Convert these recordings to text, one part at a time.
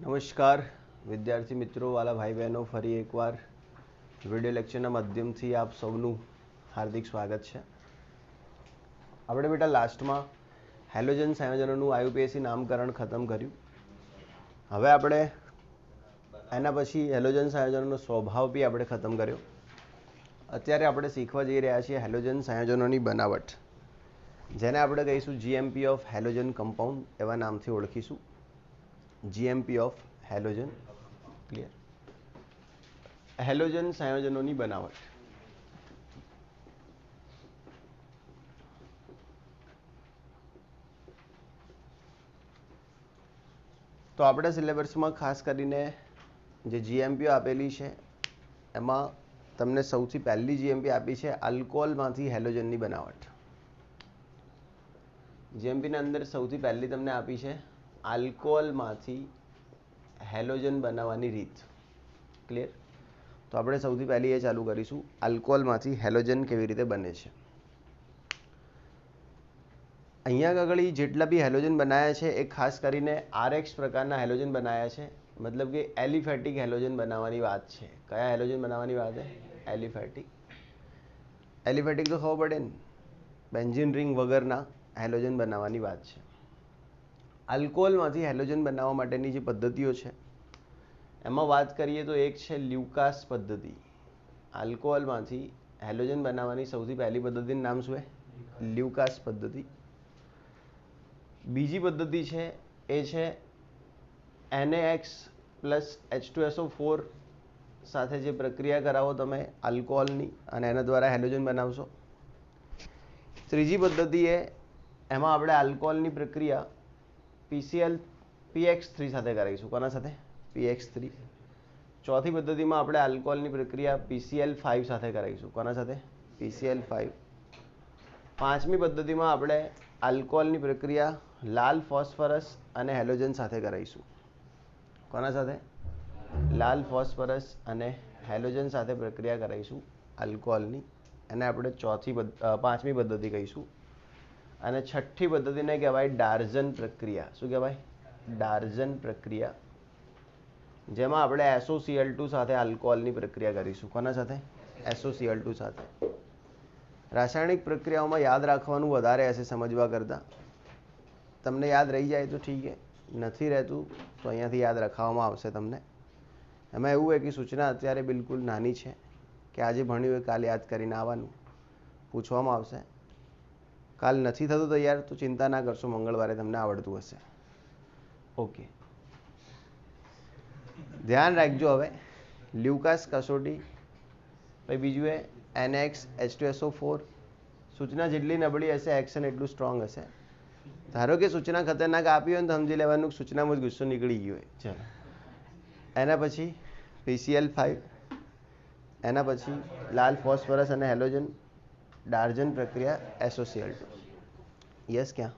નમસ્કાર વિદ્યાર્થી મિત્રો, વાલા ભાઈ બહેનો, ફરી એકવાર વિડિયો લેક્ચરના માધ્યમથી આપ સૌનું હાર્દિક સ્વાગત છે. આપણે બેટા લાસ્ટમાં હેલોજન સંયોજનોનું આયુપીએસસી નામકરણ ખતમ કર્યું. હવે આપણે એના પછી હેલોજન સંયોજનોનો સ્વભાવ બી આપણે ખતમ કર્યો. અત્યારે આપણે શીખવા જઈ રહ્યા છીએ હેલોજન સંયોજનોની બનાવટ, જેને આપણે કહીશું જીએમપી ઓફ હેલોજન કમ્પાઉન્ડ એવા નામથી ઓળખીશું. GMP of halogen. Clear? Halogen સંયોજનોની બનાવટ. તો આપણે સિલેબસમાં ખાસ કરીને જે જીએમપી આપેલી છે એમાં તમને સૌથી પહેલી જીએમપી આપી છે આલ્કોહોલમાંથી હેલોજનની બનાવટ. જીએમપીના અંદર સૌથી પહેલી તમને આપી છે આલ્કોહોલમાંથી હેલોજન બનાવવાની રીત. ક્લિયર? તો આપણે સૌથી પહેલી એ ચાલુ કરીશું, આલ્કોહોલમાંથી હેલોજન કેવી રીતે બને છે. અહીંયા આગળ જેટલા બી હેલોજન બનાવ્યા છે એ ખાસ કરીને આરએક્સ પ્રકારના હેલોજન બનાવ્યા છે. મતલબ કે એલિફેટિક હેલોજન બનાવવાની વાત છે. કયા હેલોજન બનાવવાની વાત છે? એલિફેટિક. એલિફેટિક તો ખબર પડે ને, બેન્ઝીન રિંગ વગરના હેલોજન બનાવવાની વાત છે. આલ્કોહોલમાંથી હેલોજન બનાવવા માટેની જે પદ્ધતિઓ છે એમાં વાત કરીએ તો એક છે લ્યુકાસ પદ્ધતિ. આલ્કોહોલમાંથી હેલોજન બનાવવાની સૌથી પહેલી પદ્ધતિનું નામ શું છે? લ્યુકાસ પદ્ધતિ. બીજી પદ્ધતિ છે એ છે NaX પ્લસ H2SO4 સાથે જે પ્રક્રિયા કરાવો તમે આલ્કોહોલની અને એના દ્વારા હેલોજન બનાવશો. ત્રીજી પદ્ધતિ એમાં આપણે આલ્કોહોલની પ્રક્રિયા PX3 સાથે કરાવીશું. કોના સાથે? PX3. ચોથી પદ્ધતિમાં આપણે આલ્કોહોલની પ્રક્રિયા PCl5 સાથે કરાવીશું. કોના સાથે? PCl5. પાંચમી પદ્ધતિમાં આપણે આલ્કોહોલની પ્રક્રિયા લાલ ફોસ્ફરસ અને હેલોજન સાથે કરાવીશું. કોના સાથે? લાલ ફોસ્ફરસ અને હેલોજન સાથે પ્રક્રિયા કરાવીશું આલ્કોહોલની. એને આપણે પાંચમી પદ્ધતિ કહીશું. અને છઠ્ઠી પદ્ધતિને કહેવાય ડાર્ઝન પ્રક્રિયા. શું કહેવાય? ડાર્ઝન પ્રક્રિયા, જેમાં આપણે SOCl2 સાથે આલ્કોહોલની પ્રક્રિયા કરીશું. કોના સાથે? SOCl2 સાથે. રાસાયણિક પ્રક્રિયાઓમાં યાદ રાખવાનું વધારે હશે સમજવા કરતાં. તમને યાદ રહી જાય તો ઠીક છે, નથી રહેતું તો અહીંયાથી યાદ રખાવવામાં આવશે તમને. એમાં એવું હોય કે સૂચના અત્યારે બિલકુલ નાની છે કે આજે ભણ્યું હોય કાલે યાદ કરીને આવવાનું, પૂછવામાં આવશે. કાલ નથી થતું તૈયાર તો ચિંતા ના કરશો, મંગળવારે તમને આવડતું હશે. ઓકે, ધ્યાન રાખજો. હવે લ્યુકાસ કસોટી, પછી બીજું એ NaX H2SO4. સૂચના જેટલી નબળી હશે એક્શન એટલું સ્ટ્રોંગ હશે. ધારો કે સૂચના ખતરનાક આપી હોય ને તો સમજી લેવાનું સૂચનામાં જ ગુસ્સો નીકળી ગયો હોય. ચાલો, એના પછી PCl5, એના પછી લાલ ફોસ્ફરસ અને હેલોજન, ડાર્ઝન પ્રક્રિયા SOCl2. યસ? ક્યાં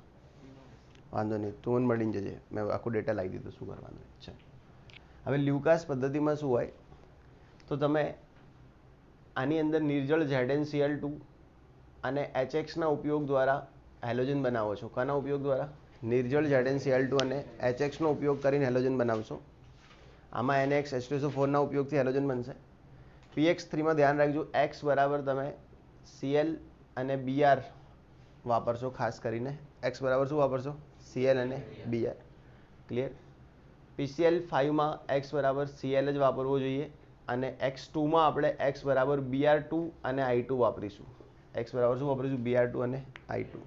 વાંધો નહીં, તું મને મળીને જજે, મેં આખું ડેટા લાવી દીધું શું કરવાનું છે. હવે લ્યુકાસ પદ્ધતિમાં શું હોય તો તમે આની અંદર નિર્જળ ZnCl2 અને HXના ઉપયોગ દ્વારા હેલોજન બનાવો છો. કોના ઉપયોગ દ્વારા? નિર્જળ ZnCl2 અને HXનો ઉપયોગ કરીને હેલોજન બનાવશો. આમાં NaX H2SO4ના ઉપયોગથી હેલોજન બનશે. PX3માં ધ્યાન રાખજો, X બરાબર તમે Cl અને Br વાપરશો. ખાસ કરીને X બરાબર શું વાપરશો? Cl અને Br. ક્લિયર? PCl5માં X બરાબર Cl જ વાપરવો જોઈએ અને X2માં આપણે X બરાબર Br2 અને I2 વાપરીશું. X બરાબર શું વાપરીશું? Br2 અને I2.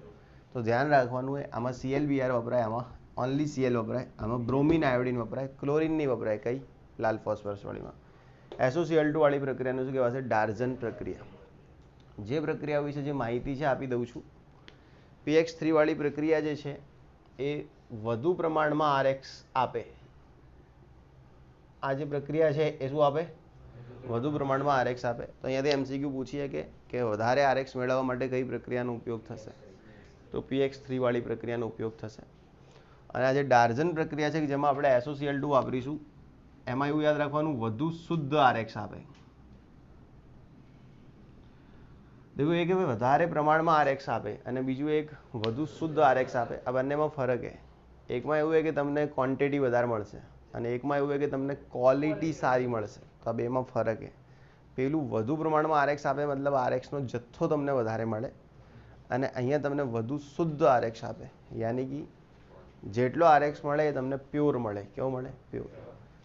તો ધ્યાન રાખવાનું હોય, આમાં Cl Br વપરાય, આમાં ઓનલી Cl વપરાય, આમાં બ્રોમિન આયોડિન વપરાય, ક્લોરિન નહીં વપરાય. કઈ? લાલ ફોસ્ફરસ વાળીમાં. SOCl2 વાળી પ્રક્રિયાને શું કહેવાશે? ડાર્ઝન પ્રક્રિયા. જે પ્રક્રિયા વિશે જે માહિતી છે આપી દઉં છું. PX3 વાળી પ્રક્રિયા જે છે એ વધુ પ્રમાણમાં RX આપે. આ જે પ્રક્રિયા છે એ શું આપે? વધુ પ્રમાણમાં RX આપે. તો અહીંયાથી MCQ પૂછીએ કે વધારે RX મેળવવા માટે કઈ પ્રક્રિયાનો ઉપયોગ થશે? તો PX3 વાળી પ્રક્રિયાનો ઉપયોગ થશે. અને આ જે ડાર્ઝન પ્રક્રિયા છે જેમાં આપણે SOCl2 વાપરીશું, એમાં એવું યાદ રાખવાનું વધુ શુદ્ધ RX આપે. देखो एक વધારે પ્રમાણમાં RX આપે અને બીજું એક વધુ શુદ્ધ RX આપે. આ બંનેમાં ફરક છે. એકમાં એવું છે કે તમને ક્વોન્ટિટી વધારે મળશે, અને એકમાં એવું હોય કે તમને ક્વોલિટી સારી મળશે. તો આ બેમાં ફરક છે. પેલું વધુ પ્રમાણમાં આરએક્સ આપે મતલબ આરએક્સનો જથ્થો તમને વધારે મળે અને અહીંયા તમને વધુ શુદ્ધ આરએક્સ આપે, યાની કે જેટલો આરએક્સ મળે એ તમને પ્યોર મળે. કેવો મળે? પ્યોર.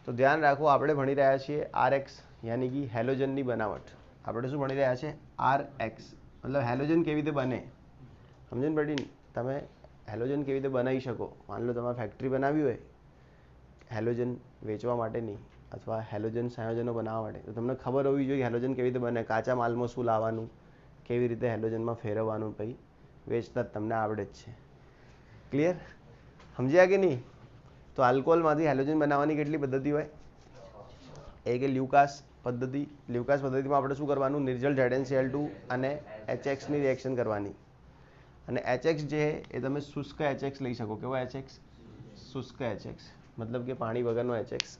તો ધ્યાન રાખો, આપણે ભણી રહ્યા છીએ આરએક્સ યાની કે હેલોજનની બનાવટ. આપણે શું ભણી રહ્યા છીએ? આરએક્સ મતલબ હેલોજન કેવી રીતે બને. સમજો ને બેટી? તમે હેલોજન કેવી રીતે બનાવી શકો. માની લો તમારે ફેક્ટરી બનાવી હોય હેલોજન વેચવા માટેની અથવા હેલોજન સંયોજનો બનાવવા માટે, તો તમને ખબર હોવી જોઈએ હેલોજન કેવી રીતે બને, કાચા માલમાં શું લાવવાનું, કેવી રીતે હેલોજનમાં ફેરવવાનું, પછી વેચતા જ તમને આવડે જ છે. ક્લિયર? સમજ્યા કે નહીં? તો આલ્કોહોલમાંથી હેલોજન બનાવવાની કેટલી પદ્ધતિ હોય? એક એ લ્યુકાસ પદ્ધતિ. લ્યુકાસ પદ્ધતિમાં આપણે શું કરવાનું? નિર્જલ ZnCl2 અને HXની રિએક્શન કરવાની. અને HX જે એ તમે શુષ્ક HX લઈ શકો. કેવો HX? શુષ્ક HX મતલબ કે પાણી વગરનો HX.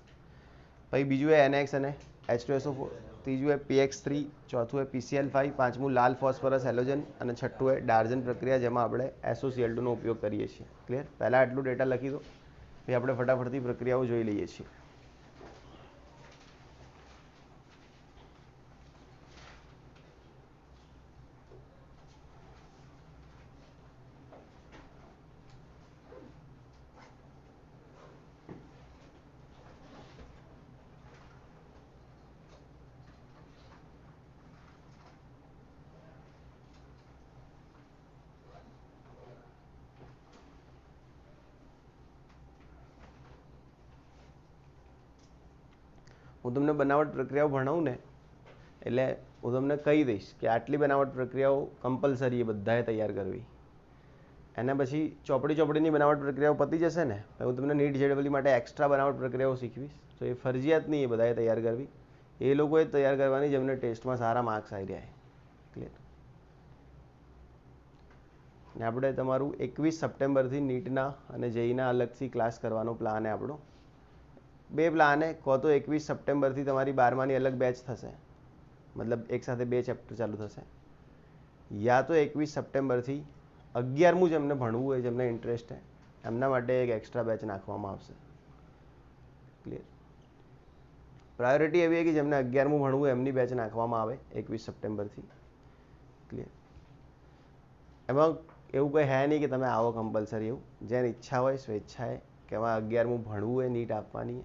પછી બીજું એ NX અને H2SO4, ત્રીજું એ PX3, ચોથું એ PCl5, પાંચમું લાલ ફોસ્ફરસ હેલોજન અને છઠ્ઠું એ ડાર્જન પ્રક્રિયા જેમાં આપણે SOCl2નો ઉપયોગ કરીએ છીએ. ક્લિયર? પહેલાં આટલું ડેટા લખી દો, પછી આપણે ફટાફટથી પ્રક્રિયાઓ જોઈ લઈએ છીએ. હું તમને બનાવટ પ્રક્રિયાઓ ભણાવું ને એટલે હું તમને કહી દઈશ કે આટલી બનાવટ પ્રક્રિયાઓ કમ્પલસરી એ બધાએ તૈયાર કરવી. એના પછી ચોપડીની બનાવટ પ્રક્રિયાઓ પતી જશે ને, હું તમને નીટ જેડબલઈ માટે એક્સ્ટ્રા બનાવટ પ્રક્રિયાઓ શીખવીશ. તો એ ફરજિયાત નહીં એ બધાએ તૈયાર કરવી. એ લોકોએ તૈયાર કરવાની જેમને ટેસ્ટમાં સારા માર્ક્સ આવી રહ્યા. ક્લિયર? ને આપણે તમારું 21 સપ્ટેમ્બરથી નીટના અને જેઈના અલગથી ક્લાસ કરવાનો પ્લાન છે આપણો. બે પ્લાન છે. કહો તો 21 સપ્ટેમ્બરથી તમારી 12માની અલગ બેચ થશે, મતલબ એક સાથે 2 ચેપ્ટર ચાલુ થશે. યા તો 21 સપ્ટેમ્બરથી 11મું જેમને ભણવું હોય, જેમને ઇન્ટરેસ્ટ છે એમના માટે એક એક્સ્ટ્રા બેચ નાખવામાં આવશે. ક્લિયર? પ્રાયોરિટી એવી છે કે જેમને 11મું ભણવું હોય એમની બેચ નાખવામાં આવે 21 સપ્ટેમ્બરથી. ક્લિયર? એમાં એવું કંઈ હે નહીં કે તમે આવો કમ્પલસરી. એવું જેની ઈચ્છા હોય સ્વેચ્છાએ કે એમાં 11મું ભણવું હોય, નીટ આપવાની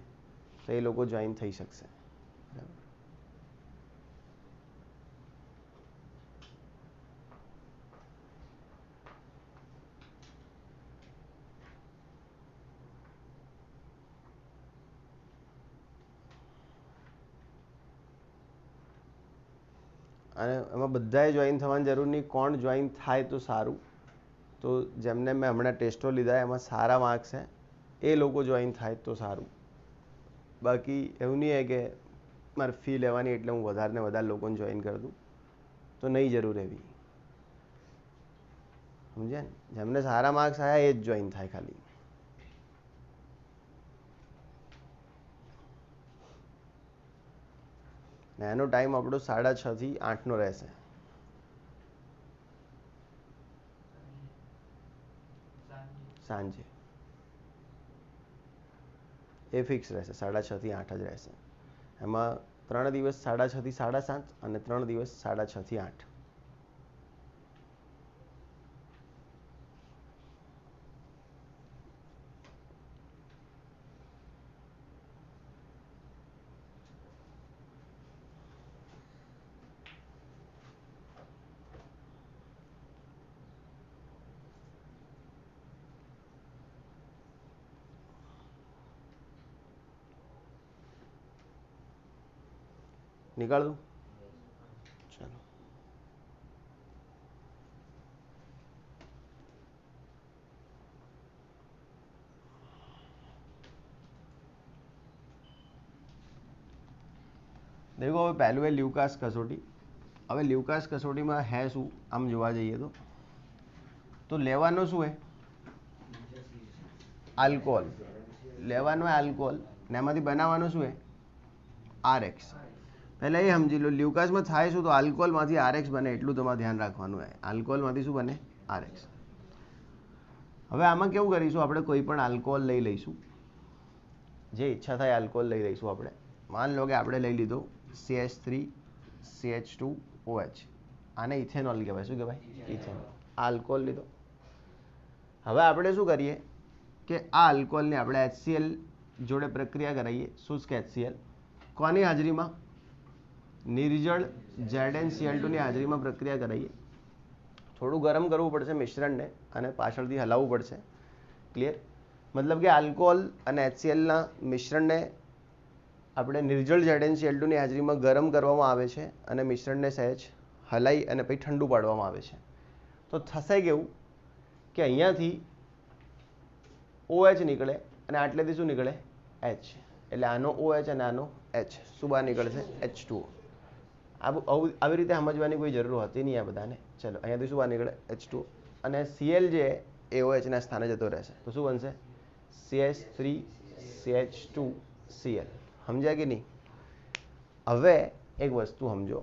તો એ લોકો જોઈન થઈ શકશે. અને એમાં બધાએ જોઈન થવાની જરૂર નહીં. કોણ જોઈન થાય તો સારું. તો જેમને મેં હમણાં ટેસ્ટો લીધા એમાં સારા માર્ક્સ છે એ લોકો જોઈન થાય તો સારું. બાકી એવું નહીં હોય કે મારે ફી લેવાની એટલે હું વધારે ને વધારે લોકોને જોઈન કરી દઉં, તો નહીં જરૂર એવી. સમજ્યા ને? જેમને સારા માર્ક્સ આવ્યા એ જ જોઈન થાય ખાલી. ને એનો ટાઈમ આપણો 6:30 થી 8નો રહેશે. સાંજે એ ફિક્સ રહેશે, 6:30 થી 8 જ રહેશે. એમાં 3 દિવસ 6:30 થી 7:30 અને 3 દિવસ 6:30 થી 8. निकाल दूँ? चलो. देखो હવે પહેલું એ લ્યુકાસ કસોટી. હવે લ્યુકાસ કસોટીમાં હે શું આમ જોવા જઈએ તો લેવાનો શું હે? આલ્કોહોલ લેવાનો હે. આલ્કોહોલ ને એમાંથી બનાવવાનું શું હે? આરએક્સ. પહેલાં એ સમજી લો લ્યુકાસમાં થાય શું તો આલ્કોહોલમાંથી આરએક્સ બને એટલું તમારે ધ્યાન રાખવાનું હોય. આલ્કોહોલમાંથી શું બને? આરએક્સ. હવે આમાં કેવું કરીશું આપણે? કોઈ પણ આલ્કોહોલ લઈ લઈશું. જે ઈચ્છા થાય આલ્કોહોલ લઈ લઈશું આપણે. માન લો કે આપણે લઈ લીધો CH3CH2OH. આને ઇથેનોલ કહેવાય. શું કહેવાય? ઇથેનોલ. આલ્કોહોલ લીધો. હવે આપણે શું કરીએ કે આ આલ્કોહોલને આપણે HCl જોડે પ્રક્રિયા કરાવીએ. શુષ્ક HCl કોની હાજરીમાં? નિર્જળ ZnCl2 ની હાજરીમાં પ્રક્રિયા કરાવીએ. થોડું ગરમ કરવું પડશે મિશ્રણને અને પાછળથી હલાવવું પડશે. ક્લિયર? મતલબ કે આલ્કોહોલ અને HClના મિશ્રણને આપણે નિર્જળ ZnCl2 ની હાજરીમાં ગરમ કરવામાં આવે છે અને મિશ્રણને સહેજ હલાવી અને પછી ઠંડુ પાડવામાં આવે છે. તો થશે કેવું કે અહીંયાથી OH નીકળે અને આટલેથી શું નીકળે? H. એટલે આનો OH અને આનો H શું બહાર નીકળશે? H2O. આવી રીતે સમજવાની કોઈ જરૂર હોતી નહીં આ બધાને. ચલો અહીંયાથી શું બહાર નીકળે? H2O. અને Cl જે એ OH ના સ્થાને જતો રહેશે તો શું બનશે? CH3CH2Cl. સમજ્યા કે નહીં? હવે એક વસ્તુ સમજો,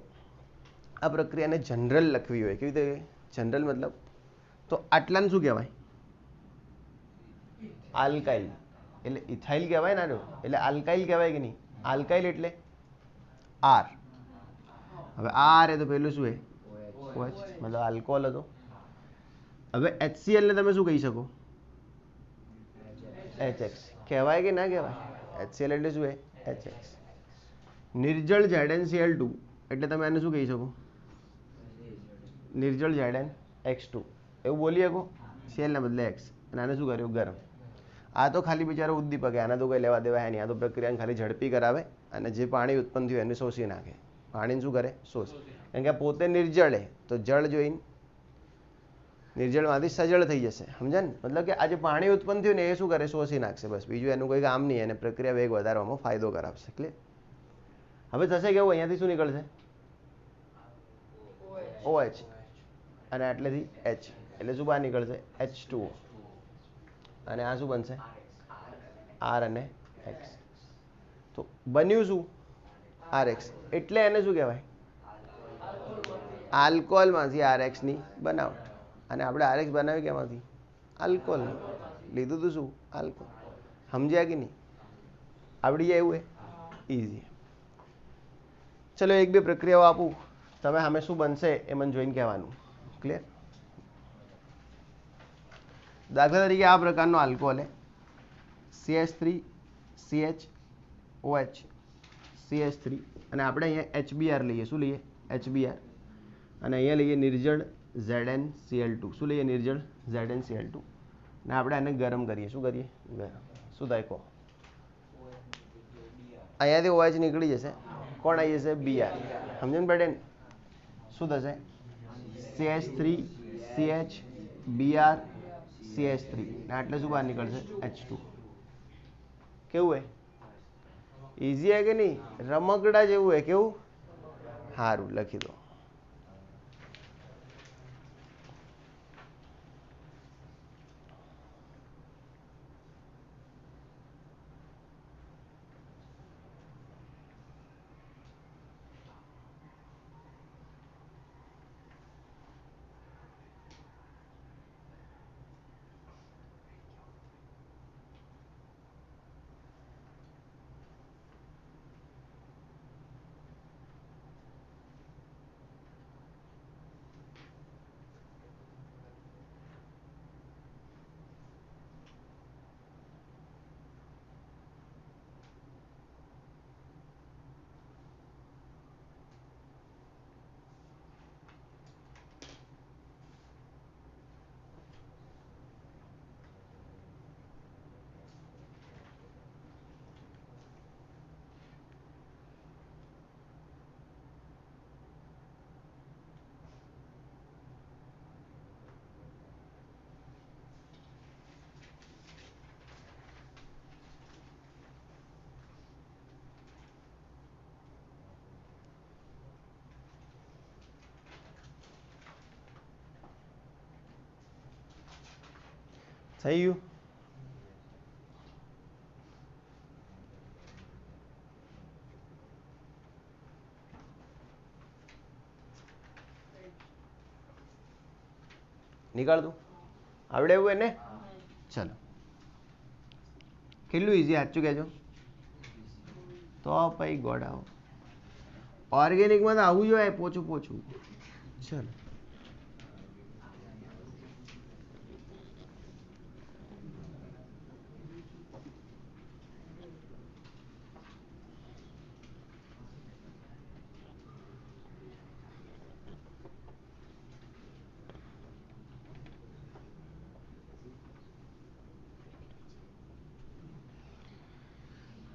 આ પ્રક્રિયાને જનરલ લખવી હોય કેવી રીતે? જનરલ મતલબ તો આટલાને શું કહેવાય? આલ્કાઇલ. એટલે ઇથાઇલ કહેવાય ને આનું, એટલે આલ્કાઇલ કહેવાય કે નહીં? આલ્કાઇલ એટલે R. હવે R એ તો પેલું શું છે? OH. મતલબ આલ્કોહોલ હતો. હવે HCl ને તમે શું કહી શકો? HX. કહેવાય કે ના કહેવાય? HCl એટલે શું છે? HX. નિર્જળ ZnCl2 એટલે તમે આને શું કહી શકો? નિર્જળ ZnX2. એવું બોલી શકો? Cl ના બદલે X. અને આને શું કર્યું? ગરમ. આ તો ખાલી બિચારો ઉદ્દીપક, આના તો કોઈ લેવા દેવા હે નહીં. આ તો પ્રક્રિયાને ખાલી ઝડપી કરાવે અને જે પાણી ઉત્પન્ન થયું એને શોષી નાખે. પાણીને શું કરે? શોષ. કારણ કે પોતે નિર્જળ હે તો જળ જોઈને નિર્જળમાંથી સજળ થઈ જશે. સમજ્યા ને? મતલબ કે આ જે પાણી ઉત્પન્ન થયું ને એ શું કરે? શોષી નાખશે. બસ બીજું એનું કોઈ કામ નહીં. એને પ્રક્રિયા વેગ વધારવામાં ફાયદો કરાવશે. ક્લિયર? હવે થશે કેવું? અહીંયાથી શું નીકળશે? OH અને આટલેથી H એટલે શું બહાર નીકળશે? H2O. અને આ શું બનશે? R અને X. તો બન્યું શું? RX. એટલે એને શું કહેવાય? આલ્કોહોલમાંથી RX ની બનાવટ. અને આપણે RX બનાવી કેમાંથી? આલ્કોહોલ. લીધું હતું શું? આલ્કોહોલ. સમજ્યા કે નહીં? આવડી જાય એવું હે? ઇઝી. ચલો એક બે પ્રક્રિયાઓ આપું, તમે સામે શું બનશે એ મને જોઈને કહેવાનું. ક્લિયર? દાખલા તરીકે આ પ્રકારનો આલ્કોહોલ હે CH3CHOH CH3 અને આપણે અહીંયા HBr લઈએ. શું લઈએ? HBr. અને અહીંયા લઈએ નિર્જળ ZnCl2. શું લઈએ? નિર્જળ ZnCl2. અને આપણે આને ગરમ કરીએ. શું કરીએ? ગરમ. શું થાય કહો? અહીંયાથી OH નીકળી જશે. કોણ આવી જશે? Br. સમજણ પડે ને? શું થશે? CH3CH Br CH3. આટલે શું બહાર નીકળશે? H2. કેવું હે? ઇઝી હે કે નહીં? રમકડા જેવું હે. કેવું? સારું, લખી દો. થઈ ગયું? નીકાળ દઉં? આવડે એવું એને? ચલો કેટલું ઇઝી સાચું કહેજો. તો પછી ગોડાઓ ઓર્ગેનિકમાં તો આવું જોઈએ પોચું પોચું. ચલો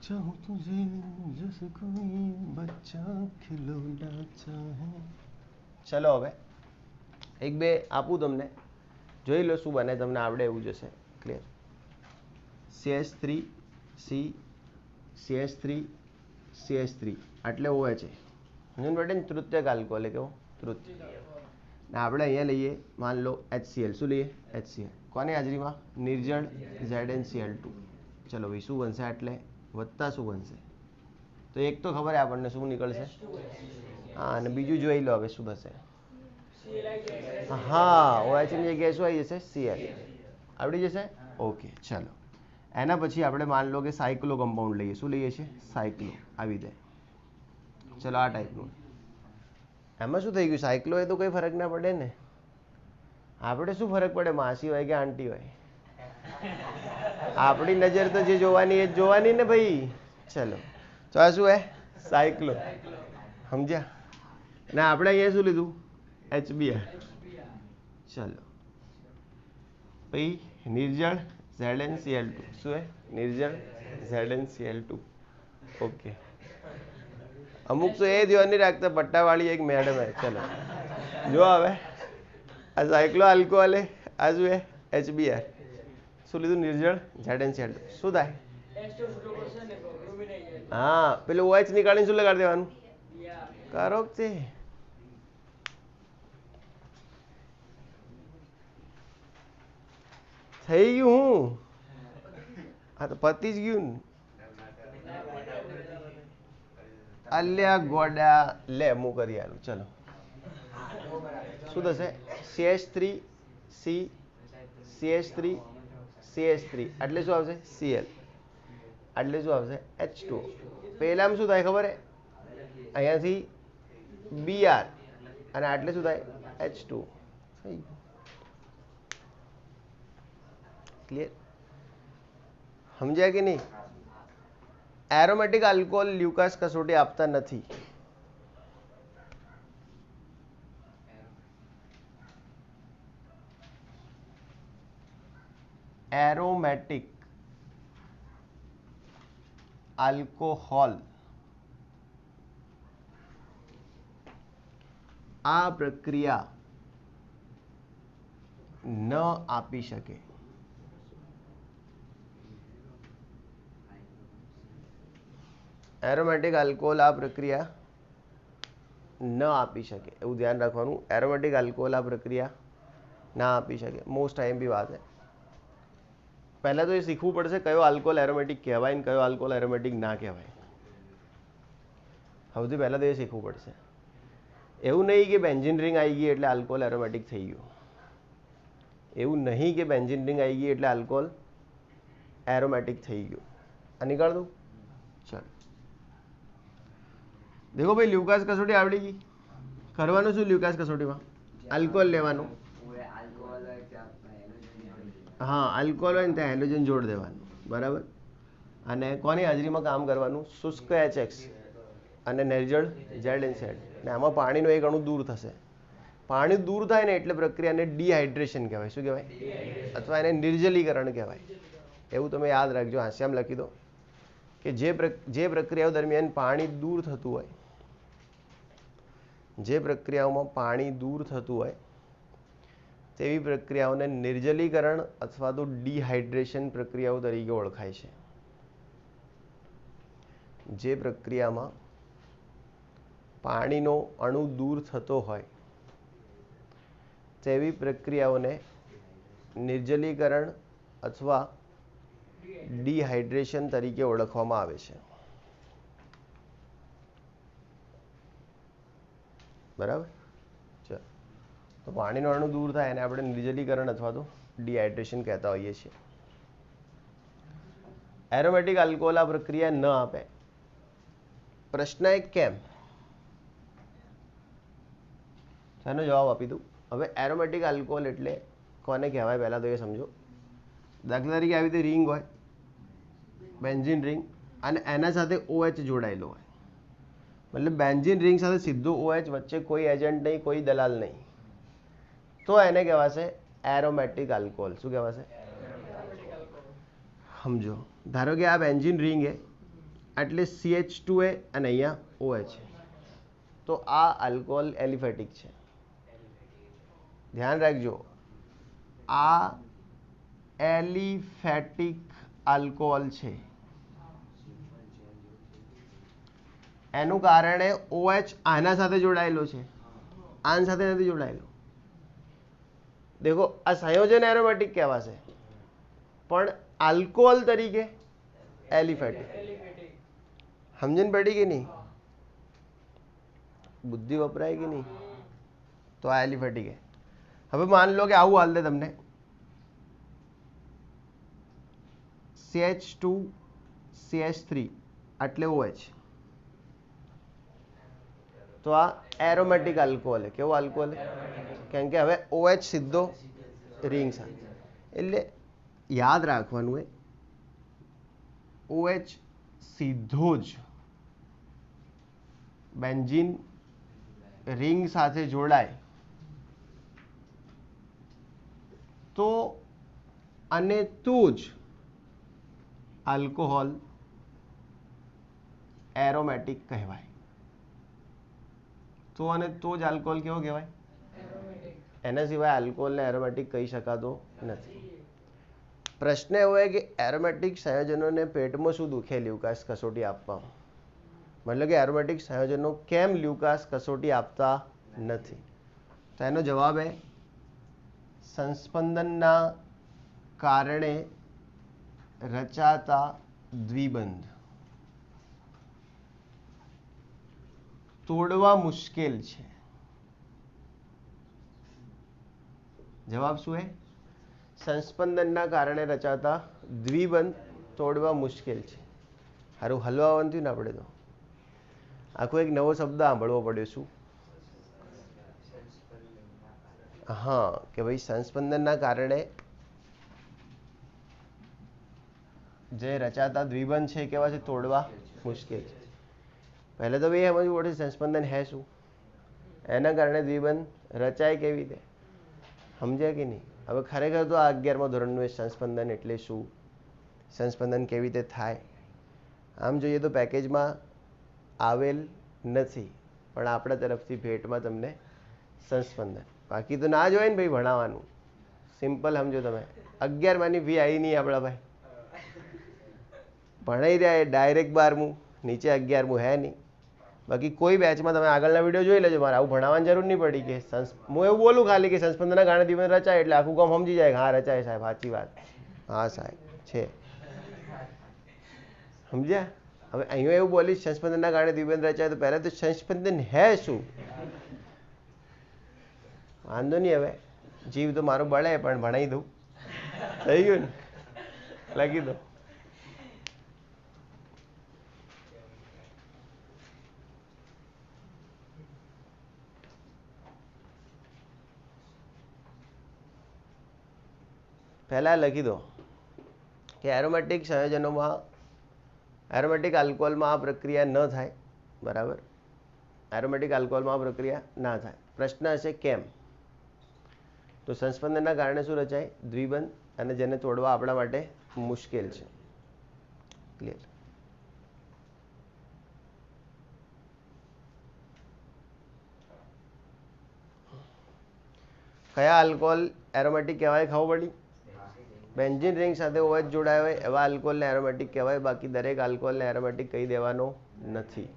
चाहूं तुझे जैसे कोई बच्चा खिलौना चाहे. ચલો હવે એક બે આપું તમને, જોઈ લો શું બને, તમને આવડે એવું જશે. Clear. CH3 C CH3 CH3 એટલે OH છે. સમજણ પડે ને? તૃતીયક આલ્કોહોલ કેવો તૃતીય. ને આપણે અહીંયા લઈએ માન લો HCl. શું લઈએ? HCl. કોની હાજરીમાં? નિર્જળ ZnCl2. ચલો ભાઈ શું બનશે? એટલે વત્તા શું બનશે? તો એક તો ખબર આપણને શું નીકળશે. હા, અને બીજું જોઈ લો હવે શું થશે. હા, OH ની જગ્યાએ શું આવી જશે? Cl. આવડી જશે? ઓકે. ચલો એના પછી આપણે માન લો કે સાયક્લો કમ્પાઉન્ડ લઈએ. શું લઈએ છીએ? સાયક્લો. આવી જાય. ચલો આ ટાઈપનું. એમાં શું થઈ ગયું? સાયક્લો એ તો કોઈ ફરક ના પડે ને. આપણે શું ફરક પડે? માસી હોય કે આંટી હોય, આપણી નજર તો જે જોવાની એ જ જોવાની ને ભાઈ. ચલો તો આ શું હે? સાયક્લો. સમજ્યા? ને આપણે અહીંયા શું લીધું? HBr. ચલો પછી નિર્જળ ZnCl2. શું હે? નિર્જળ ZnCl2. ઓકે. અમુક તો એ ધ્યાન નહીં રાખતા, પટ્ટાવાળી એક મેડમ હે. ચલો જો હવે આ સાયક્લો આલ્કોહોલ હે, આ શું હે? HBr. શું લીધું? નિર્જળ ZnCl2. શું થાય? હા, પેલું OH નીકાળીને શું લગાડી દેવાનું? કરો છે થઈ ગયું. હું હા તો પતી જ ગયું ને. અલ્યા ગોડા લે હું કરી આલું. ચલો શું થશે? CH3 C CH3 CH3 એટલે શું આવશે? Cl. એટલે શું આવશે? H2O. પહેલામાં શું થાય ખબર હે? અહીંયાથી Br અને આટલે શું થાય? H2O. થઈ ગયું. ક્લિયર? સમજ્યા કે નહીં? એરોમેટિક આલ્કોહોલ લ્યુકાસ કસોટી આપતા નથી. એરોમેટિક આલ્કોહોલ આ પ્રક્રિયા ન આપી શકે. એરોમેટિક આલ્કોહોલ આ પ્રક્રિયા ન આપી શકે, એવું ધ્યાન રાખવાનું. એરોમેટિક આલ્કોહોલ આ પ્રક્રિયા ના આપી શકે. મોસ્ટ આઈએમપી વાત છે. પહેલાં તો એ શીખવું પડશે કયો આલ્કોહોલ એરોમેટિક કહેવાય ને કયો આલ્કોહોલ એરોમેટિક ના કહેવાય. સૌથી પહેલાં તો એ શીખવું પડશે. એવું નહીં કે બેન્ઝીન રિંગ આવી ગઈ એટલે આલ્કોહોલ એરોમેટિક થઈ ગયું. એવું નહીં કે બેન્ઝીન રિંગ આવી ગઈ એટલે આલ્કોહોલ એરોમેટિક થઈ ગયું. આ નીકાળ દઉં. ચાલો દેખો ભાઈ, લ્યુકાસ કસોટી આવડી ગઈ. કરવાનું શું લ્યુકાસ કસોટીમાં? આલ્કોહોલ લેવાનું. હા, આલ્કોહોલ હોય ને ત્યાં હેલોજન જોડ દેવાનું. બરાબર. અને કોની હાજરીમાં કામ કરવાનું? શુષ્ક HX અને નિર્જળ ZnCl. ને આમાં પાણીનું એક અણુ દૂર થશે. પાણી દૂર થાય ને એટલે પ્રક્રિયાને ડિહાઇડ્રેશન કહેવાય. શું કહેવાય? અથવા એને નિર્જલીકરણ કહેવાય. એવું તમે યાદ રાખજો. હાંસિયામાં લખી દો કે જે પ્રક્રિયાઓ દરમિયાન પાણી દૂર થતું હોય, જે પ્રક્રિયાઓમાં પાણી દૂર થતું હોય તેવી પ્રક્રિયાઓને નિર્જલીકરણ અથવા તો ડિહાઇડ્રેશન પ્રક્રિયાઓ તરીકે ઓળખાય છે. જે પ્રક્રિયામાં પાણીનો અણુ દૂર થતો હોય તેવી પ્રક્રિયાઓને નિર્જલીકરણ અથવા ડિહાઇડ્રેશન તરીકે ઓળખવામાં આવે છે. બરાબર. ચાલો તો પાણીનો અણુ દૂર થાય એને આપણે નિર્જલીકરણ અથવા તો ડિહાઇડ્રેશન કહેતા હોઈએ છીએ. એરોમેટિક આલ્કોહોલ આ પ્રક્રિયા ન આપે પ્રશ્ન એક કેમ, એનો જવાબ આપી દઉં. હવે એરોમેટિક આલ્કોહોલ એટલે કોને કહેવાય પહેલાં તો એ સમજો. દાખલા તરીકે આવી રીતે રિંગ હોય, બેન્ઝીન રિંગ, અને એના સાથે OH જોડાયેલો હોય, મતલબ બેન્ઝીન રિંગ સાથે સીધું OH, વચ્ચે કોઈ એજન્ટ નહીં, કોઈ દલાલ નહીં, તો એને કહેવાશે એરોમેટિક આલ્કોહોલ. શું કહેવાશે? સમજો, ધારો કે આ બેન્ઝીન રિંગ એ એટલે CH2 અને અહીંયા OH, તો આ આલ્કોહોલ એલિફેટિક છે. ધ્યાન રાખજો, આ એલિફેટિક આલ્કોહોલ છે. એનું કારણે OH આના સાથે જોડાયેલો છે, આના સાથે નથી જોડાયેલો. દેખો, આ સંયોજન એરોમેટિક કહેવાશે, પણ આલ્કોહોલ તરીકે એલિફેટિક. સમજણ પડી કે નહીં? બુદ્ધિ વપરાય કે નહીં? તો આ એલિફેટિક છે. હવે માન લો કે આવું હાલ દે તમને, CH2 CH3 એટલે OH, તો આ એરોમેટિક આલ્કોહોલ. કેવો આલ્કોહોલ? કેમ કે હવે OH સીધો રિંગ સાથે, એટલે યાદ રાખવાનું એ OH સીધો જ બેન્ઝીન રિંગ સાથે જોડાય તો અને તો જ આલ્કોહોલ એરોમેટિક કહેવાય. તો અને તો જ આલ્કોહોલ કેવો કહેવાય? એના સિવાય આલ્કોહોલને એરોમેટિક કહી શકાતો નથી. પ્રશ્ન એવો હોય કે એરોમેટિક સંયોજનોને પેટમાં શું દુખે લ્યુકાસ કસોટી આપવામાં, મતલબ કે એરોમેટિક સંયોજનો કેમ લ્યુકાસ કસોટી આપતા નથી? તો એનો જવાબ છે સંસ્પંદનના કારણે રચાતા દ્વિબંધ તોડવા મુશ્કેલ છે. જવાબ શું છે? સંસ્પંદનના કારણે રચાતા દ્વિબંધ તોડવા મુશ્કેલ છે. સારું, હલવાવાનું થયું ને આપણે તો આખો એક નવો શબ્દ સાંભળવો પડ્યો. શું? હા, કે ભાઈ સંસ્પંદનના કારણે જે રચાતા દ્વિબંધ છે કેવા છે? તોડવા મુશ્કેલ છે. પહેલા તો ભાઈ સમજવું પડે સંસ્પંદન હે શું, એના કારણે દ્વિબંધ રચાય કેવી રીતે, સમજ્યા કે નહીં? હવે ખરેખર તો આ 11મા ધોરણનું સંસ્પંદન એટલે શું, સંસ્પંદન કેવી રીતે થાય, આમ જોઈએ તો પેકેજમાં આવેલ નથી, પણ આપણા તરફથી ભેટમાં તમને સંસ્પંદન. બાકી તો ના જ હોય ને ભાઈ ભણાવવાનું. સિમ્પલ સમજો તમે, 11માની ફી આવી નહીં આપણા ભાઈ, ભણાઈ રહ્યા ડાયરેક્ટ 12મું, નીચે 11મું હે નહીં. બાકી કોઈ બેચમાં તમે આગળના વિડીયો જોઈ લેજો, મારે આવું ભણાવવાની જરૂર નહીં પડી કે હું એવું બોલું ખાલી કે સંસ્પંદનના કારણે દ્વિબંધ રચાય એટલે આખું કામ સમજી જાય. હા રચાય સાહેબ, સાચી વાત, હા સાહેબ છે, સમજ્યા? હવે અહીંયા એવું બોલીશ સંસ્પંદનના કારણે દ્વિબંધ રચાય તો પહેલાં તો સંસ્પંદન હે શું? વાંધો નહીં, હવે જીવ તો મારો બળે પણ ભણાવી દઉં. થઈ ગયું ને? લખી દો. પહેલાં લખી દો કે એરોમેટિક સંયોજનોમાં, એરોમેટિક આલ્કોહોલમાં આ પ્રક્રિયા ન થાય. બરાબર, એરોમેટિક આલ્કોહોલમાં આ પ્રક્રિયા ના થાય. પ્રશ્ન હશે કેમ? તો સંસ્પંદનના કારણે શું રચાય? દ્વિબંધ, અને જેને તોડવા આપણા માટે મુશ્કેલ છે. ક્લિયર? કયા આલ્કોહોલ એરોમેટિક કહેવાય ખબર પડી? બેન્ઝીન રિંગ સાથે OH જોડાયો હોય એવા આલ્કોહોલને એરોમેટિક કહેવાય. બાકી દરેક આલ્કોહોલને એરોમેટિક કહી દેવાનો નથી.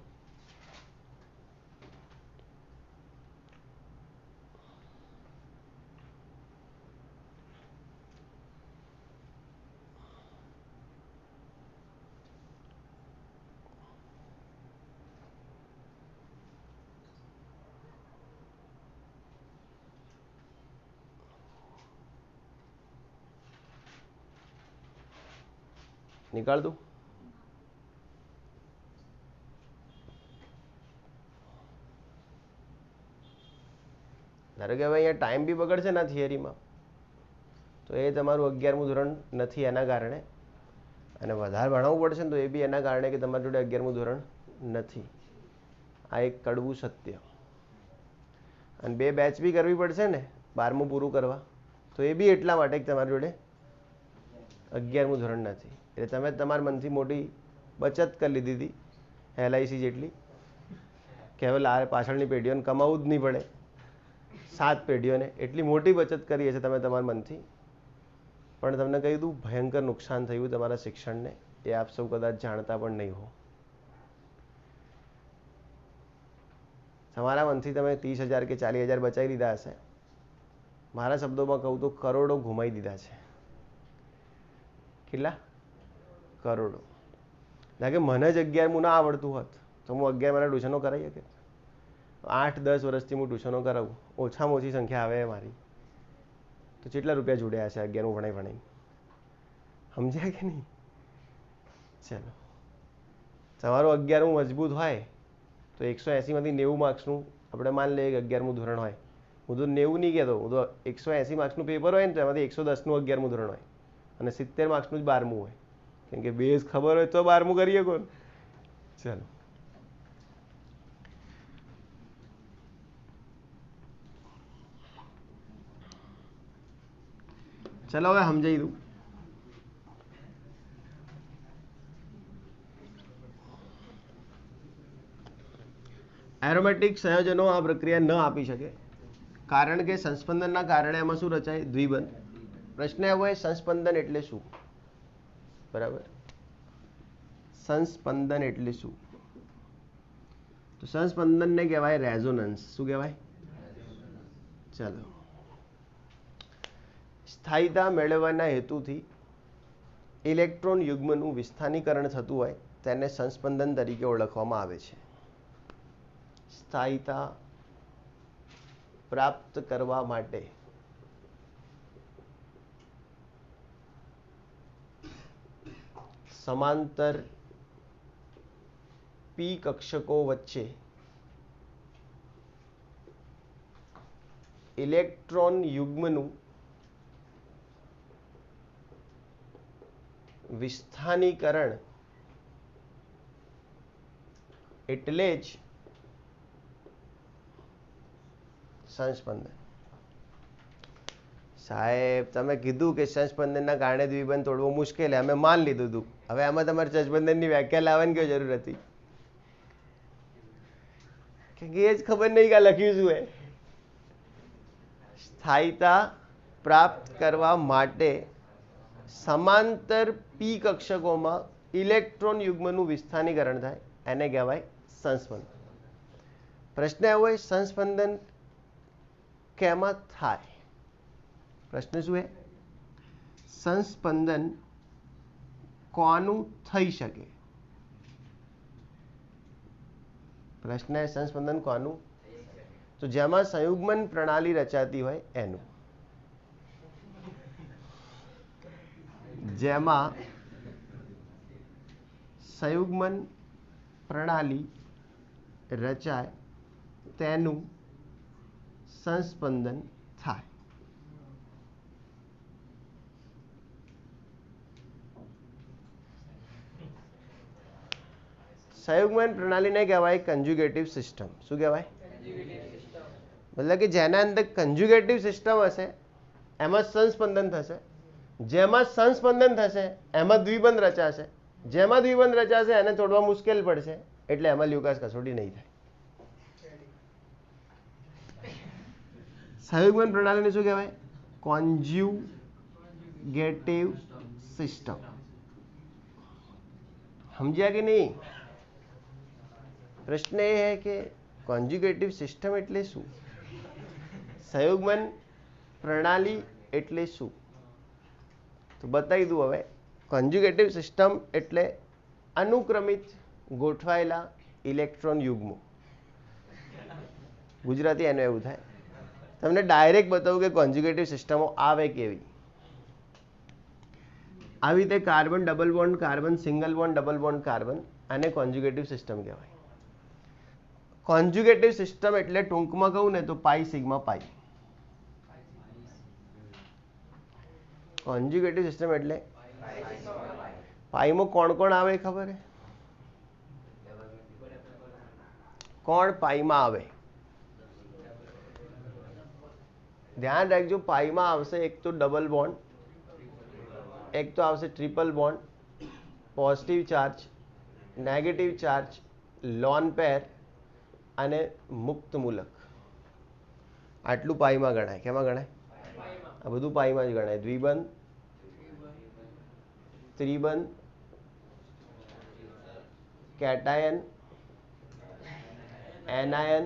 निकाल दो. ધારો કે હવે અહીંયા ટાઈમ બી બગડશે ને થિયરીમાં, તો એ તમારું 11મું ધોરણ નથી એના કારણે, અને વધારે ભણાવવું પડશે ને તો એ બી એના કારણે કે તમારી જોડે 11મું ધોરણ નથી. આ એક કડવું સત્ય. અને 2 બેચ બી કરવી પડશે ને 12મું પૂરું કરવા, તો એ બી એટલા માટે કે તમારી જોડે 11મું ધોરણ નથી. એટલે તમે તમારા મનથી મોટી બચત કરી લીધી હતી LIC જેટલી, કે હવે પાછળની પેઢીઓને કમાવું જ નહીં પડે, 7 પેઢીઓને એટલી મોટી બચત કરી હશે તમે તમારા મનથી, પણ તમને કહી દઉં ભયંકર નુકસાન થયું તમારા શિક્ષણને, એ આપ સૌ કદાચ જાણતા પણ નહીં હો. તમારા મનથી તમે 30,000 કે 40,000 બચાવી લીધા હશે, મારા શબ્દોમાં કહું તો કરોડો ઘુમાઈ દીધા છે. કેટલા? કરોડો. ના કે મને જ 11મું ના આવડતું હોત તો હું 11માના ટ્યુશનો કરાવી શકે? 8-10 વર્ષથી હું ટ્યુશનો કરાવું, ઓછામાં ઓછી સંખ્યા આવે મારી, તો કેટલા રૂપિયા જોડ્યા છે 11મું ભણાવી? સમજ્યા કે નહીં? ચલો, તમારું 11મું મજબૂત હોય તો 180માંથી 90 માર્ક્સનું આપણે માની લઈએ કે 11મું ધોરણ હોય. હું તો 90 નહીં કહેતો, હું તો 180 માર્ક્સનું પેપર હોય ને તો એમાંથી 110નું 11મું ધોરણ હોય અને 70 માર્ક્સનું જ 12મું હોય, કેમ કે બેઝ ખબર હોય તો 12મું કરીએ કોણ. ચાલો, ચલો હવે સમજાવી દઉં. એરોમેટિક સંયોજનો આ પ્રક્રિયા ન આપી શકે, કારણ કે સંસ્પંદનના કારણે એમાં શું રચાય? દ્વિબંધ. પ્રશ્ન એવો હોય સંસ્પંદન એટલે શું? બરાબર, સંસ્પંદન એટલે શું? તો સંસ્પંદનને કહેવાય રેઝોનન્સ. શું કહેવાય? ચાલો, સ્થાયીતા મેળવવાના હેતુથી ઇલેક્ટ્રોન યુગ્મનું વિસ્થાનીકરણ થતું હોય તેને સંસ્પંદન તરીકે ઓળખવામાં આવે છે. સ્થાયીતા પ્રાપ્ત કરવા માટે સમાંતર પી કક્ષકો વચ્ચે ઇલેક્ટ્રોન યુગ્મનું વિસ્થાનીકરણ એટલે જ સંસ્પંદન. સાહેબ તમે કીધું કે સંસ્પંદનના કારણે દ્વિબંધ તોડવું મુશ્કેલ, અમે માન લીધું હતું. હવે આમાં તમારે સંસ્પંદનની વ્યાખ્યા લાવવાની કઈ જરૂર હતી? કે એ જ ખબર નહીં કે લખ્યું શું હે. સ્થાયીતા પ્રાપ્ત કરવા માટે સમાંતર પી કક્ષકોમાં ઇલેક્ટ્રોન યુગ્મનું વિસ્થાનીકરણ થાય, એને કહેવાય સંસ્પંદન. પ્રશ્ન એવો હોય સંસ્પંદન કેમાં થાય? પ્રશ્ન શું હે? સંસ્પંદન કોનું થઈ શકે? પ્રશ્ન હે સંસ્પંદન કોનું? તો જેમાં સંયુગ્મન પ્રણાલી રચાતી હોય એનું. જેમાં સંયુગ્મન પ્રણાલી રચાય તેનું સંસ્પંદન થાય. સંયુગ્મન પ્રણાલીને કહેવાય કન્જ્યુગેટિવ સિસ્ટમ. શું કહેવાય? મતલબ કે જેના અંદર કન્જ્યુગેટિવ સિસ્ટમ હશે એમાં સંસ્પંદન થશે, જેમાં સંસ્પંદન થશે એમાં દ્વિબંધ રચાશે, જેમાં દ્વિબંધ રચાશે એને તોડવા મુશ્કેલ પડશે, એટલે એમાં લ્યુકાસ કસોટી નહીં થાય. સંયુગ્મન પ્રણાલીને શું કહેવાય? કોન્જ્યુગેટિવ સિસ્ટમ. સમજ્યા કે નહીં? પ્રશ્ન એ है કે કોન્જ્યુગેટિવ સિસ્ટમ એટલે શું, સંયુગ્મન પ્રણાલી એટલે શું? તો બતાવી દઉં. હવે કોન્જ્યુગેટિવ સિસ્ટમ એટલે અનુક્રમિત ગોઠવાયેલા ઇલેક્ટ્રોન યુગ્મો. ગુજરાતી એનું એવું થાય. તમને ડાયરેક્ટ બતાવું કે કોન્જ્યુગેટિવ સિસ્ટમો આવે કેવી. આવી રીતે carbon double bond carbon, single bond double bond carbon, આને કોન્જ્યુગેટિવ સિસ્ટમ કહેવાય. કોન્જ્યુગેટિવ સિસ્ટમ એટલે ટૂંકમાં કહું ને તો પાઈ સિગ્મા પાઈ. કોન્જ્યુગેટિવ સિસ્ટમ એટલે પાઈમાં કોણ કોણ આવે ખબર હે? કોણ પાઈમાં આવે? ધ્યાન રાખજો, પાઈમાં આવશે એક તો ડબલ બોન્ડ, એક તો આવશે triple bond, positive charge, negative charge, lone pair અને મુક્ત મૂલક. આટલું પાઈમાં ગણાય. કેમાં ગણાય? આ બધું પાઈમાં જ ગણાય. દ્વિબંધ, ત્રિબંધ, કેટાયન, એનાયન,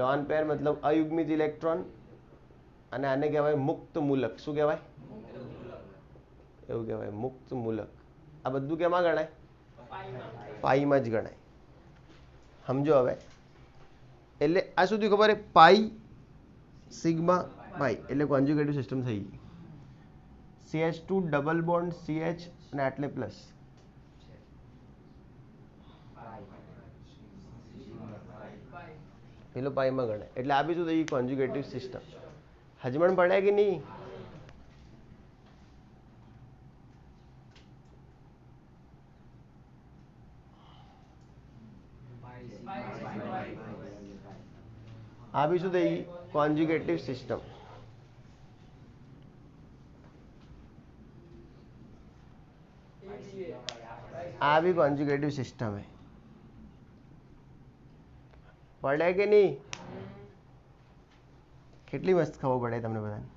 લોન પેર મતલબ અયુગ્મિત ઇલેક્ટ્રોન, અને આને કહેવાય મુક્ત મૂલક. શું કહેવાય? એવું કહેવાય, મુક્ત મૂલક. આ બધું કેમાં ગણાય? પાઈમાં જ ગણાય. સમજો હવે. એટલે આ સુધી ખબર હે? પાઈ, સિગ્મા, પાઈ એટલે કોન્જ્યુગેટિવ સિસ્ટમ થઈ ગઈ. CH2 ડબલ બોન્ડ CH અને આટલે પ્લસ. પેલો પાઈમાં ગણાય. એટલે આ બી શું થઈ ગઈ? કોન્જ્યુગેટિવ સિસ્ટમ. હજમણ પડ્યા કે નહીં? આ બી શું થઈ ગઈ? કોન્જ્યુગેટિવ સિસ્ટમ. આ બી કોન્જ્યુગેટિવ સિસ્ટમ હે. પડે કે નહીં? કેટલી મસ્ત ખબર પડે તમને બધાને.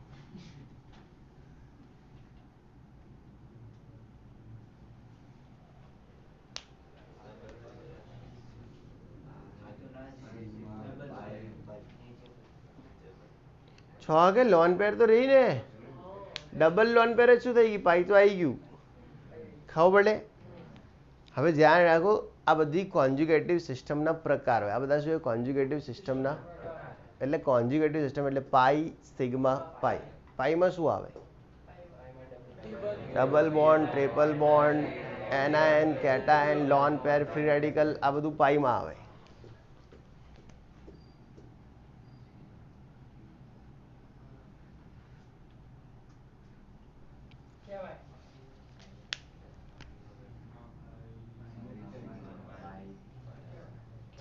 છ કે લોન પેર તો રહી ને, ડબલ લોન પેર જ શું થઈ ગઈ? પાઈ તો આવી ગયું. ખબર પડે? હવે ધ્યાન રાખો, આ બધી કોન્જ્યુગેટિવ સિસ્ટમના પ્રકાર હોય. આ બધા શું? કોન્જ્યુગેટિવ સિસ્ટમના. એટલે કોન્જ્યુગેટિવ સિસ્ટમ એટલે પાઈ, સિગ્મા, પાઈ. પાઈમાં શું આવે? Double bond, triple bond, anion, cation, lone pair, free radical, આ બધું પાઈમાં આવે.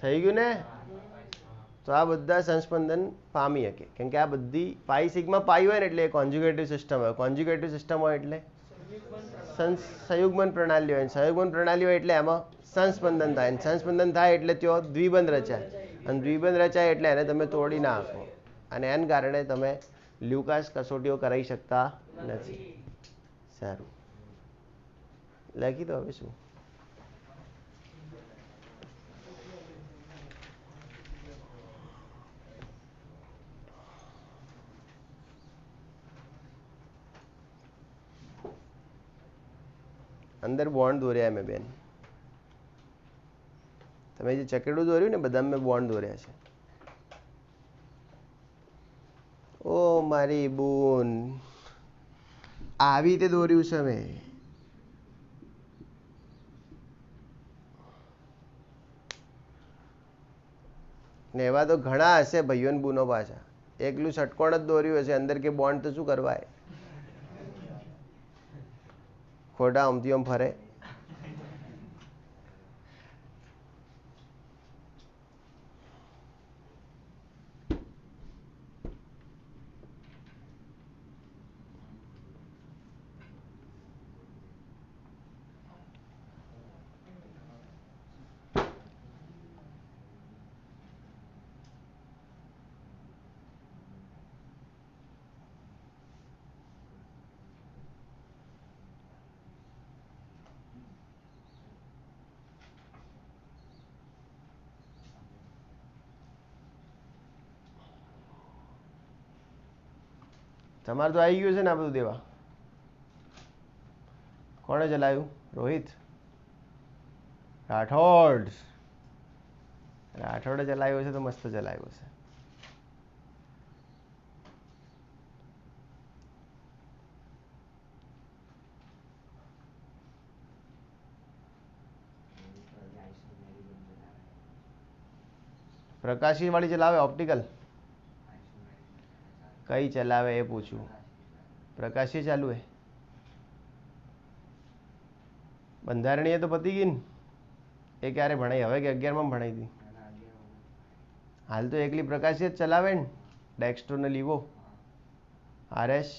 થઈ ગયું ને? તો આ બધા સંસ્પંદન પામી શકે. કેમ કે આ બધી પાઈ, સિગ્મા, પાઈ હોય ને એટલે કોન્જ્યુગેટિવ સિસ્ટમ હોય. કોન્જ્યુગેટિવ સિસ્ટમ હોય એટલે સંયુગ્મન પ્રણાલી હોય. સંયુગ્મન પ્રણાલી હોય એટલે એમાં સંસ્પંદન થાય. સંસ્પંદન થાય એટલે ત્યાં દ્વિબંધ રચાય. અને દ્વિબંધ રચાય એટલે એને તમે તોડી નાખો. અને એના કારણે તમે લ્યુકાસ કસોટીઓ કરાવી શકતા નથી. સારું, લખી દો હવે. શું અંદર બોન્ડ દોર્યા મેં બેન. તમે જે ચકેડું દોર્યું ને બધા મેં બોન્ડ દોર્યા છે. ઓ મારી બૂન, આવી રીતે દોર્યું છે મેં. ને એવા તો ઘણા હશે ભાઈઓ ને બૂનો પાછા. એકલું ષટકોણ જ દોર્યું હશે, અંદર કે બોન્ડ તો શું કરવાય? ખોટા આમથી આમ ફરે. તમારે તો આવી ગયું છે ને આ બધું દેવા. કોણે ચલાવ્યું? રોહિત રાઠોડ. રાઠોડે ચલાવ્યું છે તો મસ્ત ચલાવ્યું છે. પ્રકાશી વાળી ચલાવે? ઓપ્ટિકલ કઈ ચલાવે એ પૂછ્યું. प्रकाशीय चालू है, બંધારણીય તો પતી ગઈ ને, એ ક્યારે ભણાઈ? હવે કે 11માં ભણાઈ હતી? હાલ તો એકલી પ્રકાશીય જ ચલાવે ને, ડેક્સ્ટ્રો ને લીવો, આરએસ.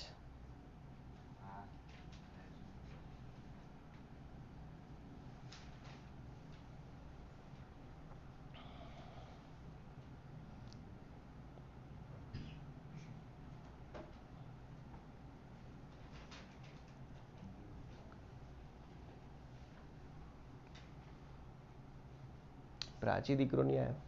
પ્રાચી દીકરો નહીં આવ્યો.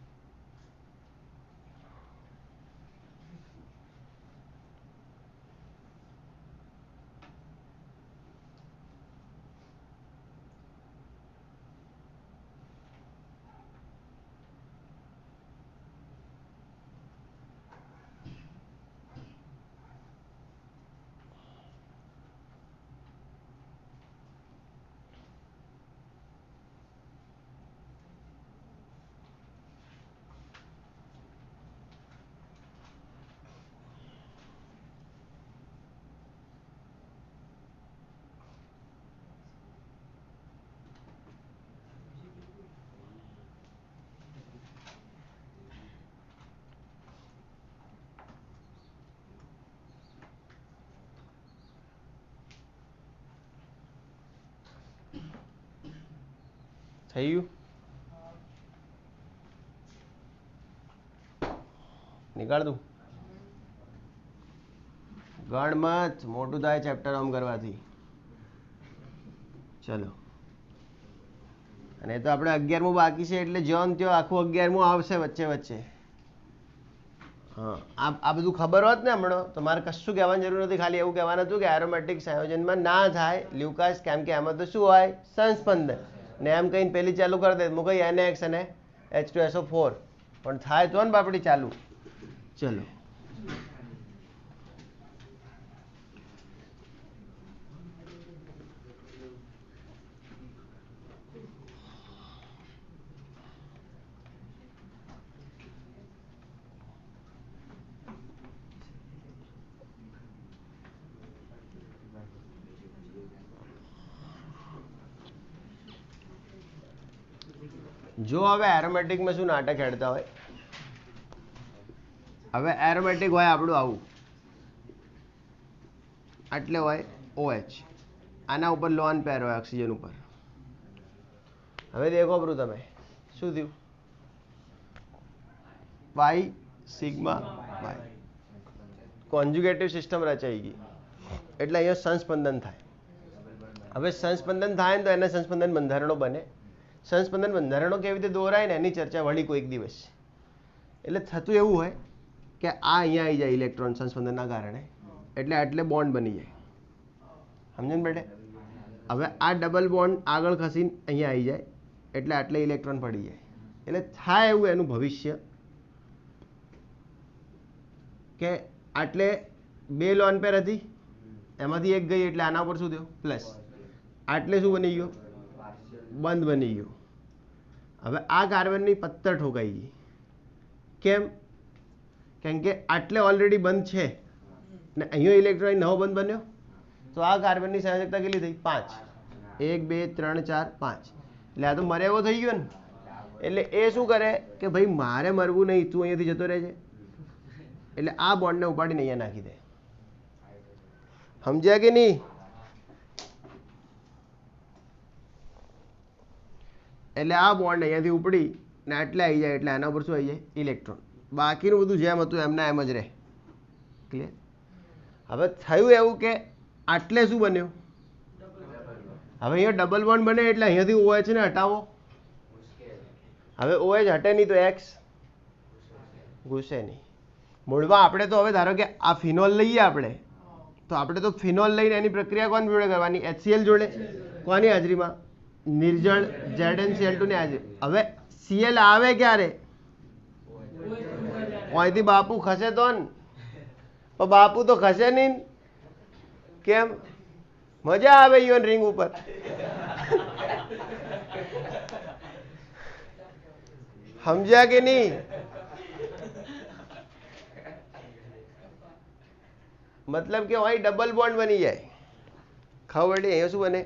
થઈ ગયું? નીકાળ દઉં? ગણમત મોટું થાય ચેપ્ટર આમ કરવાથી. ચલો, અને તો આપણે 11મું બાકી છે એટલે જ્યાં ત્યાં આખું 11મું આવશે વચ્ચે વચ્ચે. હા, આ બધું ખબર હોત ને હમણાં તો મારે કશું કહેવાની જરૂર નથી. ખાલી એવું કહેવાનું હતું કે એરોમેટિક સંયોજનમાં ના થાય લ્યુકાસ, કેમ કે એમાં તો શું હોય? સંસ્પંદન. ને એમ કહીને પેલી ચાલુ કરી દે, મૂકઈ NaX અને H2SO4, પણ થાય તો ને બાપડી ચાલુ. ચલો, જો હવે એરોમેટિકમાં શું નાટક હેડતા હોય. હવે એરોમેટિક હોય આપણું આવું, આટલે હોય OH, આના ઉપર લોન પેર હોય ઓક્સિજન ઉપર. હવે દેખો બ્રુ તમે શું થયું? વાય સિગ્મા વાય કોન્જ્યુગેટિવ સિસ્ટમ રચાઈ ગઈ, એટલે અહીંયા સંસ્પંદન થાય. હવે સંસ્પંદન થાય ને તો એના સંસ્પંદન બંધારણો બને. સંસ્પંદન બંધારણો કેવી રીતે દોરાય ને એની ચર્ચા વળી કોઈક દિવસ. એટલે થતું એવું હોય કે આ અહીંયા આવી જાય ઇલેક્ટ્રોન સંસ્પંદનના કારણે, એટલે આટલે બોન્ડ બની જાય. સમજણ બેટે? હવે આ ડબલ બોન્ડ આગળ ખસીને અહીંયા આવી જાય, એટલે આટલે ઇલેક્ટ્રોન પડી જાય. એટલે થાય એવું એનું ભવિષ્ય કે આટલે 2 લોન પેર હતી, એમાંથી એક ગઈ એટલે આના ઉપર શું થયું? પ્લસ. આટલે શું બની ગયો? બંધ બની ગયો. હવે આ કાર્બનની પત્તર ઠોકાઈ ગઈ. કેમ? કેમ કે આટલે ઓલરેડી બંધ છે ને અહીંયા ઇલેક્ટ્રોન નવો બંધ બન્યો, તો આ કાર્બનની સંયોજકતા કેટલી થઈ? 5. 1 2 3 4 5. એટલે આ તો મરે એવો થઈ ગયો ને. એટલે એ શું કરે કે ભાઈ મારે મરવું નહીં, તું અહીંયાથી જતો રહેજે. એટલે આ બોન્ડને ઉપાડીને અહીંયા નાખી દે. સમજ્યા કે નહીં? એટલે આ બોન્ડ અહીંયાથી ઉપડી ને આટલે આવી જાય, એટલે આના ઉપર શું આવી જાય? ઇલેક્ટ્રોન. બાકીનું બધું જેમ હતું એમના એમ જ રહે. ક્લિયર? હવે થયું એવું કે આટલે શું બન્યું? હવે અહીંયા ડબલ બોન્ડ બને એટલે અહીંયાથી OH ને હટાવો. હવે OH હટે નહીં તો X ઘૂસે નહીં. મૂળમાં આપણે તો હવે ધારો કે આ ફિનોલ લઈએ આપણે, તો આપણે તો ફિનોલ લઈને એની પ્રક્રિયા કોની જોડે કરવાની? HCl જોડે. કોની હાજરીમાં? નિર્જળ ZnCl2 ની હાજરી. હવે Cl આવે ક્યારે? અહીંથી બાપુ ખસે તો ને, પણ બાપુ તો ખસે નહીં. કેમ? મજા આવે ઈવન રિંગ ઉપર. સમજ્યા કે નહીં? મતલબ કે અહીં ડબલ બોન્ડ બની જાય. ખબર પડી? અહીંયા શું બને?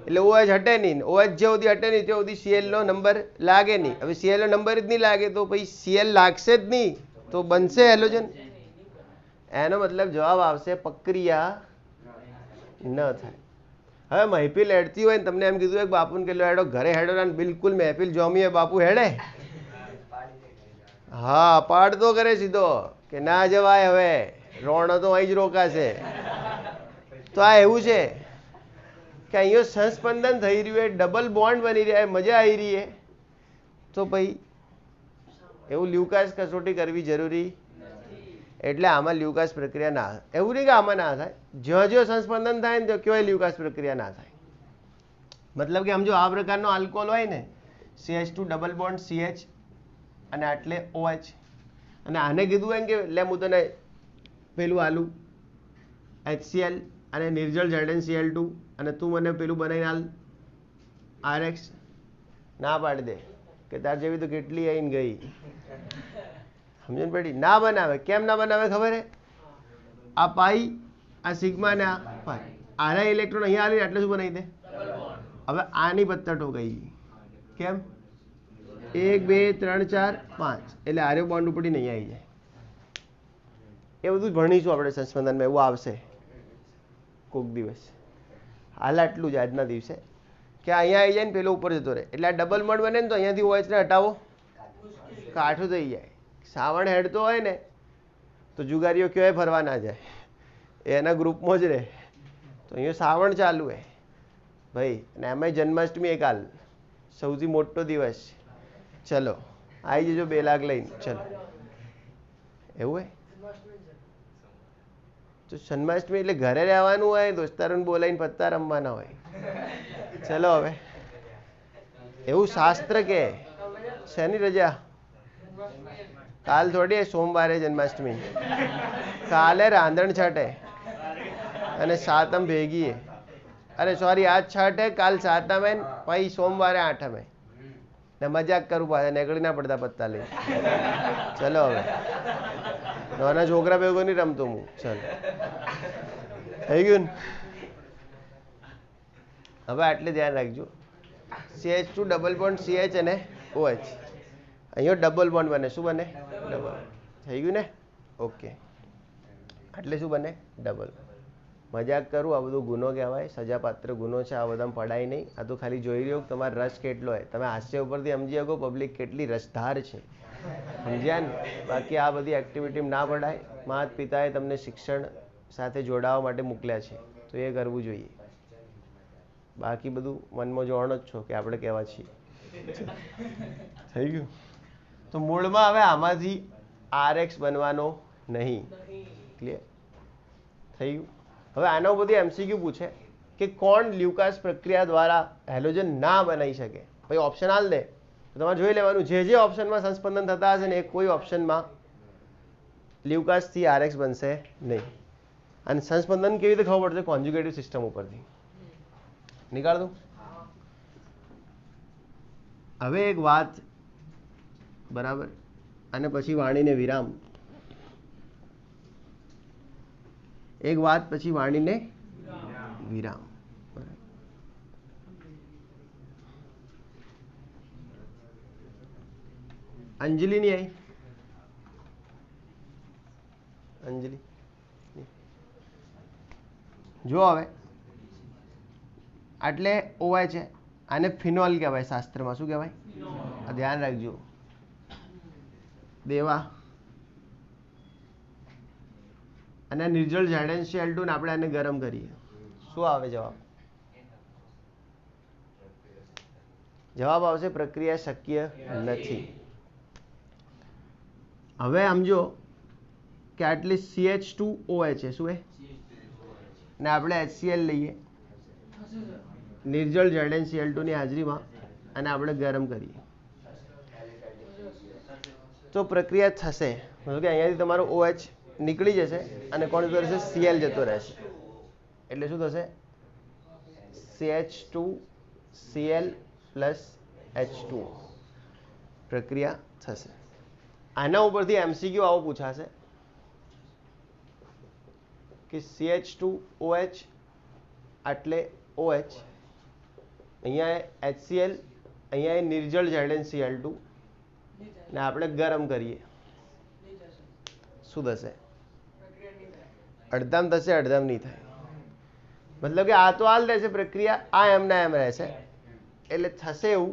એટલે OH હટે નહીં. OH જે સુધી હટે નહીં તે સુધી Cl નો નંબર લાગે નહીં. હવે Cl નો નંબર જ નહીં લાગે તો પછી Cl લાગશે જ નહીં તો બનશે હેલોજન. એનો મતલબ જવાબ આવશે પ્રક્રિયા ન થાય. હવે મહેફિલ હેડતી હોય ને તમને એમ કીધું કે બાપુને કેટલો હેડો ઘરે હેડો ને બિલકુલ મહેફિલ જોમી હોય બાપુ હેડે? હા, પાડતો કરે સીધો કે ના જવાય, હવે રોણો તો અહીં જ રોકાશે. તો આ એવું છે કે અહીંયા સંસ્પંદન થઈ રહ્યું છે, ડબલ બોન્ડ બની રહ્યા, મજા આવી રહી છે, તો પછી એવું લ્યુકાસ કસોટી કરવી જરૂરી. એટલે આમાં લ્યુકાસ પ્રક્રિયા ના થાય. એવું નહીં કે આમાં ના થાય, જ્યાં જ્યાં સંસ્પંદન થાય ને તો ક્યાંય લ્યુકાસ પ્રક્રિયા ના થાય. મતલબ કે આમ જો આ પ્રકારનો આલ્કોહોલ હોય ને CH2 ડબલ બોન્ડ CH અને આટલે OH, અને આને કીધું એમ કે લે હું તને પેલું આલું HCl અને નિર્જળ ZnCl2 અને તું મને પેલું બનાવીને હાલ RX, ના પાડી દે કે તાર જેવી તો કેટલી આવીને ગઈ. સમજણ પડી? ના બનાવે. કેમ ના બનાવે ખબર હે? આ પાઈ, આ સિગ્મા ને આ પાઈ, આના ઇલેક્ટ્રોન અહીંયા આવીને એટલે શું બનાવી દે? હવે આની પત્તા ઠોકાઈ. કેમ? 1 2 3 4 5 એટલે આર્યો બોન્ડ ઉપડીને અહીંયા આવી જાય. એ બધું ભણીશું આપણે સંસ્પંદનમાં, એવું આવશે કોઈક દિવસ. હાલ આટલું જ આજના દિવસે કે અહીંયા આવી જાય ને પેલો ઉપર જતો રહે. એટલે આ ડબલ બોન્ડ બને ને તો અહીંયાથી OH ને હટાવો, કાઠું થઈ જાય. સાવણ હેડતો હોય ને તો જુગારીઓ ક્યાંય ફરવા ના જાય, એના ગ્રુપમાં જ રહે. તો અહીંયા સાવણ ચાલુ હે ભાઈ, અને એમાંય જન્માષ્ટમી એક હાલ સૌથી મોટો દિવસ. ચલો આવી જજો 2 લાખ લઈને. ચલો એવું હોય તો જન્માષ્ટમી એટલે ઘરે રહેવાનું હોય, દોસ્તારોને બોલાવીને પત્તા રમવાના હોય. ચલો હવે એવું શાસ્ત્ર કે શેની રજા? કાલ થોડી, સોમવારે જન્માષ્ટમી, કાલે રાંધણ છઠે અને સાતમ ભેગી. અરે સોરી, આજ છઠે, કાલ સાતમ હે, પછી સોમવારે આઠમ હે. ને મજાક કરું પાછા, નીકળી ના પડતા પત્તા લઈ. ચલો હવે નાના છોકરા ભેગો નહીં રમતો હું. ચલો થઈ ગયું ને? હવે આટલે ધ્યાન રાખજો. CH2 ડબલ બોન્ડ CH અને OH, અહીંયા ડબલ બોન્ડ બને. શું બને? ડબલ. થઈ ગયું ને? ઓકે. એટલે શું બને? ડબલ. મજાક કરું, આ બધું ગુનો કહેવાય, સજાપાત્ર ગુનો છે. આ બધામાં પડાય નહીં. આ તો ખાલી જોઈ રહ્યો તમારો રસ કેટલો હોય. તમે હાસ્ય ઉપરથી સમજી શકો પબ્લિક કેટલી રસધાર છે, સમજ્યા ને? બાકી આ બધી એક્ટિવિટી ના પડાય. માતા પિતાએ તમને શિક્ષણ સાથે જોડાવા માટે મોકલ્યા છે તો એ કરવું જોઈએ. બાકી બધું મનમાં જોવાનો જ છો કે આપણે કહેવા છીએ. થઈ ગયું? તો મૂળમાં હવે આમાંથી RX બનવાનો નહીં. ક્લિયર? થઈ ગયું? હવે આના બધી MCQ પૂછે કે કોણ લ્યુકાસ પ્રક્રિયા દ્વારા હેલોજન ના બનાવી શકે. પછી ઓપ્શન આલ દે તો તમારે જોઈ લેવાનું, જે જે ઓપ્શનમાં સંસ્પંદન થતા હશે ને એ કોઈ ઓપ્શનમાં લ્યુકાસથી RX બનશે નહીં. અને સંસ્પંદન કેવી રીતે ખબર પડશે? કોન્જ્યુગેટિવ સિસ્ટમ ઉપરથી નીકાળ દઉં. હવે એક વાત, બરાબર, અને પછી વાણીને વિરામ. એક વાત પછી વાણીને વિરામ. અંજલિ નહીં આવી? અંજલિ જો હવે આટલે OH છે, આને ફિનોલ કહેવાય શાસ્ત્રમાં. શું કહેવાય? ધ્યાન રાખજો દેવા. અને નિર્જળ ZnCl2 ને આપણે આને ગરમ કરીએ. શું આવે જવાબ? જવાબ આવશે પ્રક્રિયા શક્ય નથી. હવે સમજો કે આટલી CH2OH છે. શું એ? ને આપણે HCl લઈએ નિર્જળ ZnCl2 ની હાજરીમાં અને આપણે ગરમ કરીએ તો પ્રક્રિયા થશે. મતલબ કે અહીંયાથી તમારો OH નીકળી જશે અને કોણ જતો રહેશે? Cl જતો રહેશે. એટલે શું થશે? CH2Cl પ્લસ H2O પ્રક્રિયા થશે. આના ઉપરથી MCQ આવો પૂછાશે કે CH2OH એટલે OH, અહીંયા HCl, અહીંયા એ નિર્જળ ZnCl2 ને આપણે ગરમ કરીએ, શું થશે? અડધામ થશે, અડધામ નહીં થાય. મતલબ કે આ તો હાલ રહેશે પ્રક્રિયા, આ એમના એમ રહેશે. એટલે થશે એવું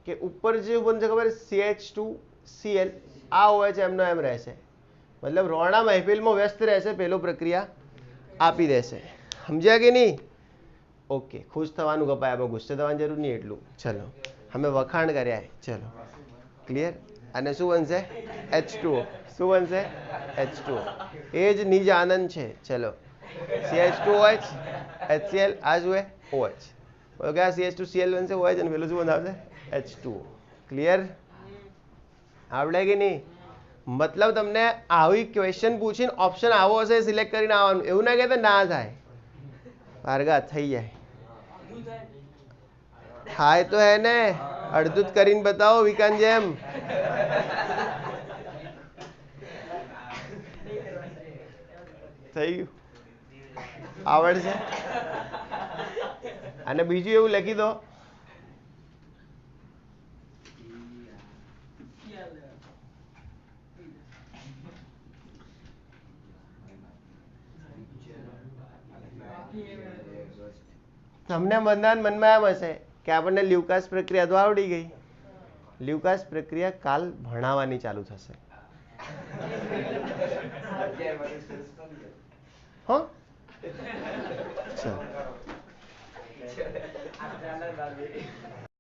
કે ઉપર જે બનશે ખબર CH2Cl, આ OH એમનો એમ રહેશે. મતલબ રોણા મહેફિલમાં વ્યસ્ત રહેશે, પેલો પ્રક્રિયા આપી દેશે. સમજ્યા કે નહીં? ઓકે, ખુશ થવાનું કપાય, આપણે ગુસ્સે થવાની જરૂર નહીં એટલું. ચલો, અમે વખાણ કર્યા. ચલો, ક્લિયર? અને શું બનશે? H2O. શું બનશે? H2O. એ જ નિજ આનંદ છે. ચલો, CH2OH, HCl, આ શું હે? OH. ઓકે, આ CH2Cl બનશે, OH, અને પેલું શું બનાવશે? H2O. ક્લિયર? આવડે કે નહીં? મતલબ તમને આવી ક્વેશ્ચન પૂછીને ઓપ્શન આવો હશે સિલેક્ટ કરીને આવવાનું, એવું ના કહેતા ના થાય. ભાર્ગા થઈ જાય. થાય તો હે ને, અડધું જ કરીને બતાવો વિકાન જેમ. થઈ ગયું? આવડશે? અને બીજું એવું લખી દો, તમને બધાને મનમાં એમ હશે કે આપણને લ્યુકાસ પ્રક્રિયા તો આવડી ગઈ. લ્યુકાસ પ્રક્રિયા કાલ ભણાવવાની ચાલુ થશે. હા, ચાલો.